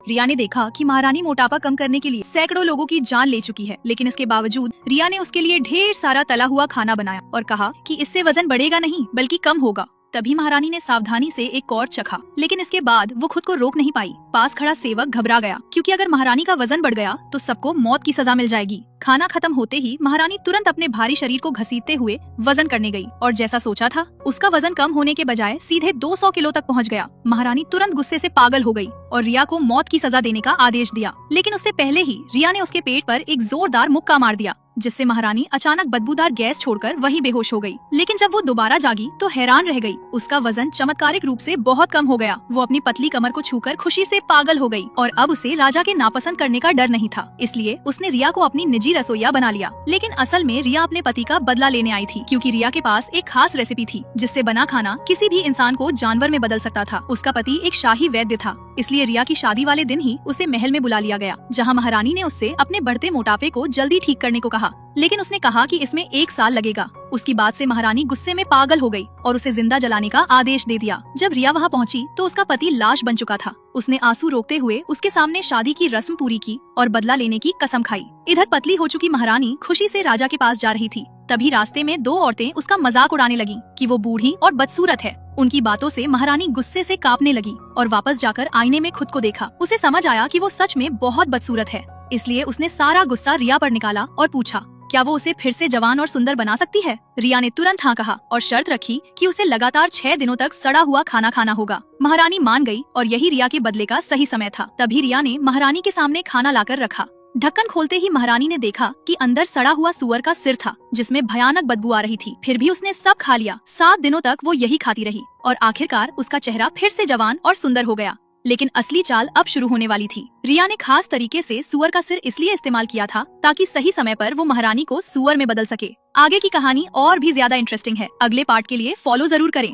रिया ने देखा कि महारानी मोटापा कम करने के लिए सैकड़ों लोगों की जान ले चुकी है, लेकिन इसके बावजूद रिया ने उसके लिए ढेर सारा तला हुआ खाना बनाया और कहा कि इससे वजन बढ़ेगा नहीं बल्कि कम होगा। तभी महारानी ने सावधानी से एक कौर चखा, लेकिन इसके बाद वो खुद को रोक नहीं पाई। पास खड़ा सेवक घबरा गया, क्योंकि अगर महारानी का वजन बढ़ गया तो सबको मौत की सजा मिल जाएगी। खाना खत्म होते ही महारानी तुरंत अपने भारी शरीर को घसीटते हुए वजन करने गई और जैसा सोचा था उसका वजन कम होने के बजाय सीधे 200 किलो तक पहुंच गया। महारानी तुरंत गुस्से से पागल हो गई और रिया को मौत की सजा देने का आदेश दिया, लेकिन उससे पहले ही रिया ने उसके पेट पर एक जोरदार मुक्का मार दिया, जिससे महारानी अचानक बदबूदार गैस छोड़कर वहीं बेहोश हो गई। लेकिन जब वो दोबारा जागी तो हैरान रह गई। उसका वजन चमत्कारिक रूप से बहुत कम हो गया। वो अपनी पतली कमर को छूकर खुशी से पागल हो गई और अब उसे राजा के नापसंद करने का डर नहीं था, इसलिए उसने रिया को अपनी निजी रसोइया बना लिया। लेकिन असल में रिया अपने पति का बदला लेने आई थी, क्योंकि रिया के पास एक खास रेसिपी थी जिससे बना खाना किसी भी इंसान को जानवर में बदल सकता था। उसका पति एक शाही वैद्य था, इसलिए रिया की शादी वाले दिन ही उसे महल में बुला लिया गया, जहाँ महारानी ने उससे अपने बढ़ते मोटापे को जल्दी ठीक करने को कहा, लेकिन उसने कहा कि इसमें 1 साल लगेगा। उसकी बात से महारानी गुस्से में पागल हो गई और उसे जिंदा जलाने का आदेश दे दिया। जब रिया वहाँ पहुँची तो उसका पति लाश बन चुका था। उसने आंसू रोकते हुए उसके सामने शादी की रस्म पूरी की और बदला लेने की कसम खाई। इधर पतली हो चुकी महारानी खुशी से राजा के पास जा रही थी। तभी रास्ते में 2 औरतें उसका मजाक उड़ाने लगी कि वो बूढ़ी और बदसूरत है। उनकी बातों से महारानी गुस्से से कांपने लगी और वापस जाकर आईने में खुद को देखा। उसे समझ आया कि वो सच में बहुत बदसूरत है, इसलिए उसने सारा गुस्सा रिया पर निकाला और पूछा क्या वो उसे फिर से जवान और सुंदर बना सकती है। रिया ने तुरंत हाँ कहा और शर्त रखी कि उसे लगातार 6 दिनों तक सड़ा हुआ खाना खाना होगा। महारानी मान गई और यही रिया के बदले का सही समय था। तभी रिया ने महारानी के सामने खाना लाकर रखा। ढक्कन खोलते ही महारानी ने देखा कि अंदर सड़ा हुआ सुअर का सिर था, जिसमें भयानक बदबू आ रही थी। फिर भी उसने सब खा लिया। 7 दिनों तक वो यही खाती रही और आखिरकार उसका चेहरा फिर से जवान और सुंदर हो गया। लेकिन असली चाल अब शुरू होने वाली थी। रिया ने खास तरीके से सुअर का सिर इसलिए इस्तेमाल किया था ताकि सही समय पर वो महारानी को सुअर में बदल सके। आगे की कहानी और भी ज्यादा इंटरेस्टिंग है। अगले पार्ट के लिए फॉलो जरूर करें।